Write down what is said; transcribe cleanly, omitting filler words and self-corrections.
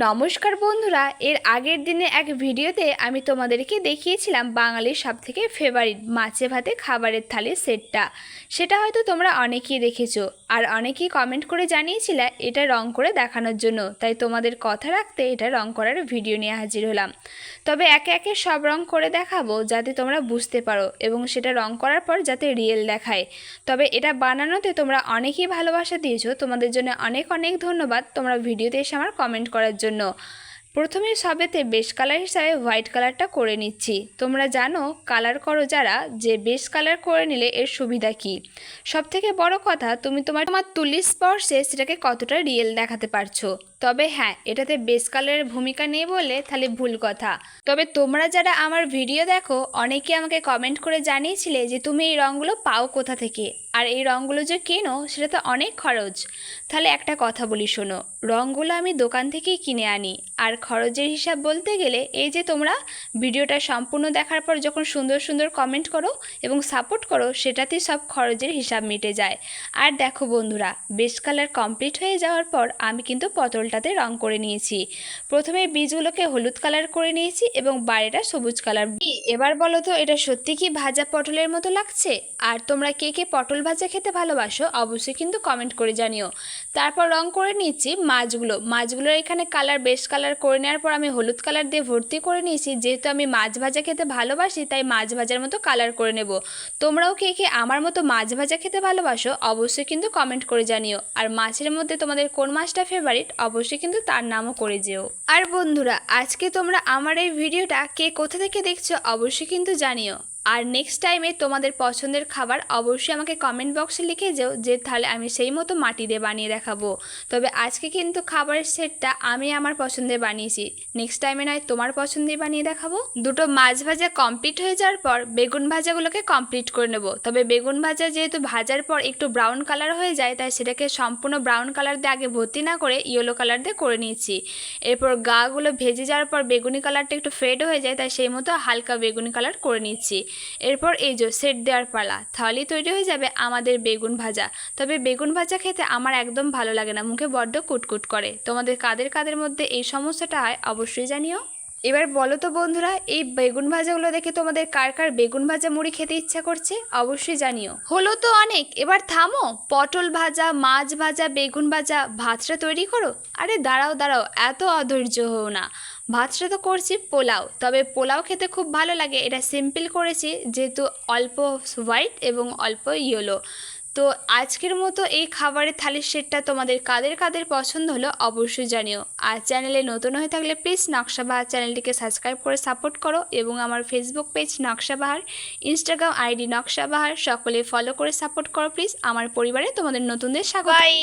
নমস্কার বন্ধুরা, এর আগের দিনে এক ভিডিওতে আমি তোমাদেরকে দেখিয়েছিলাম বাঙালির সবথেকে ফেভারিট মাছে ভাতে খাবারের থালির সেটটা। সেটা হয়তো তোমরা অনেকেই দেখেছো, আর অনেকেই কমেন্ট করে জানিয়েছিলে এটা রং করে দেখানোর জন্য। তাই তোমাদের কথা রাখতে এটা রং করার ভিডিও নিয়ে হাজির হলাম। তবে একে একে সব রং করে দেখাবো যাতে তোমরা বুঝতে পারো এবং সেটা রং করার পর যাতে রিয়েল দেখায়। তবে এটা বানানোতে তোমরা অনেকেই ভালোবাসা দিয়েছো, তোমাদের জন্য অনেক অনেক ধন্যবাদ তোমরা ভিডিওতে এসে আমার কমেন্ট করার জন্য। প্রথমে সবেতে বেস কালার হিসাবে হোয়াইট কালারটা করে নিচ্ছি। তোমরা জানো কালার করো যারা যে বেস কালার করে নিলে এর সুবিধা কী। সবথেকে বড় কথা, তুমি তোমার তুলির স্পর্শে সেটাকে কতটা রিয়েল দেখাতে পারছো। তবে হ্যাঁ, এটাতে বেস কালারের ভূমিকা নেই বললে তাহলে ভুল কথা। তবে তোমরা যারা আমার ভিডিও দেখো অনেকে আমাকে কমেন্ট করে জানিয়েছিলে যে তুমি এই রঙগুলো পাও কোথা থেকে, আর এই রঙগুলো যে কেনো সেটা তো অনেক খরচ। তাহলে একটা কথা বলি শোনো, রঙগুলো আমি দোকান থেকেই কিনে আনি। আর খরচের হিসাব বলতে গেলে এই যে তোমরা ভিডিওটা সম্পূর্ণ দেখার পর যখন সুন্দর সুন্দর কমেন্ট করো এবং সাপোর্ট করো, সেটাতেই সব খরচের হিসাব মিটে যায়। আর দেখো বন্ধুরা, বেস কালার কমপ্লিট হয়ে যাওয়ার পর আমি কিন্তু পটলটাতে রং করে নিয়েছি। প্রথমে বীজগুলোকে হলুদ কালার করে নিয়েছি এবং বাইরেটা সবুজ কালার। এবার বলো তো, এটা সত্যি কি ভাজা পটলের মতো লাগছে? আর তোমরা কে কে পটল ভাজা খেতে ভালোবাসো অবশ্যই কিন্তু কমেন্ট করে জানিও। তারপর রং করে নিয়েছি মাছগুলোর এখানে কালার বেস কালার করে নেওয়ার পর আমি হলুদ কালার দিয়ে ভর্তি করে নিয়েছি। যেহেতু আমি মাছ ভাজা খেতে ভালোবাসি তাই মাছ ভাজার মতো কালার করে নেব। তোমরাও কে কে আমার মতো মাছ ভাজা খেতে ভালোবাসো অবশ্যই কিন্তু কমেন্ট করে জানিও। আর মাছের মধ্যে তোমাদের কোন মাছটা ফেভারিট অবশ্যই কিন্তু তার নামও করে যেও। আর বন্ধুরা, আজকে তোমরা আমার এই ভিডিওটা কে কোথা থেকে দেখছো অবশ্যই কিন্তু জানিও। আর নেক্সট টাইমে তোমাদের পছন্দের খাবার অবশ্যই আমাকে কমেন্ট বক্সে লিখে যেও, যে তাহলে আমি সেই মতো মাটি দিয়ে বানিয়ে দেখাবো। তবে আজকে কিন্তু খাবারের সেটটা আমি আমার পছন্দের বানিয়েছি, নেক্সট টাইমে নয় তোমার পছন্দের বানিয়ে দেখাবো। দুটো মাছ ভাজা কমপ্লিট হয়ে যাওয়ার পর বেগুন ভাজাগুলোকে কমপ্লিট করে নেব। তবে বেগুন ভাজা যেহেতু ভাজার পর একটু ব্রাউন কালার হয়ে যায়, তাই সেটাকে সম্পূর্ণ ব্রাউন কালার দিয়ে আগে ভর্তি না করে ইয়েলো কালার দিয়ে করে নিয়েছি। এরপর গাগুলো ভেজে যাওয়ার পর বেগুনি কালারটা একটু ফেড হয়ে যায়, তাই সেই মতো হালকা বেগুনি কালার করে নিচ্ছি। এরপর এই যে সেট দেওয়ার পালা, তাহলেই তৈরি হয়ে যাবে আমাদের বেগুন ভাজা। তবে বেগুন ভাজা খেতে আমার একদম ভালো লাগে না, মুখে বড্ড কুটকুট করে। তোমাদের কাদের কাদের মধ্যে এই সমস্যাটা হয় অবশ্যই জানিও। এবার বলো তো বন্ধুরা, এই বেগুন ভাজাগুলো দেখে তোমাদের কার কার বেগুন ভাজা মুড়ি খেতে ইচ্ছা করছে অবশ্যই জানিও। হলো তো অনেক, এবার থামো। পটল ভাজা, মাছ ভাজা, বেগুন ভাজা, ভাতটা তৈরি করো। আরে দাঁড়াও দাঁড়াও, এত অধৈর্য হও না। ভাতটা তো করছি পোলাও। তবে পোলাও খেতে খুব ভালো লাগে, এটা সিম্পল করেছি যেহেতু অল্প হোয়াইট এবং অল্প ইয়েলো। তো আজকের মতো এই খাবারের থালির সেটটা তোমাদের কাদের কাদের পছন্দ হলো অবশ্যই জানিও। আর চ্যানেলে নতুন হয়ে থাকলে প্লিজ নকশাবাহার চ্যানেলটিকে সাবস্ক্রাইব করে সাপোর্ট করো এবং আমার ফেসবুক পেজ নকশাবাহার, ইনস্টাগ্রাম আইডি নকশাবাহার সকলে ফলো করে সাপোর্ট করো প্লিজ। আমার পরিবারে তোমাদের নতুনদের স্বাগত। বাই।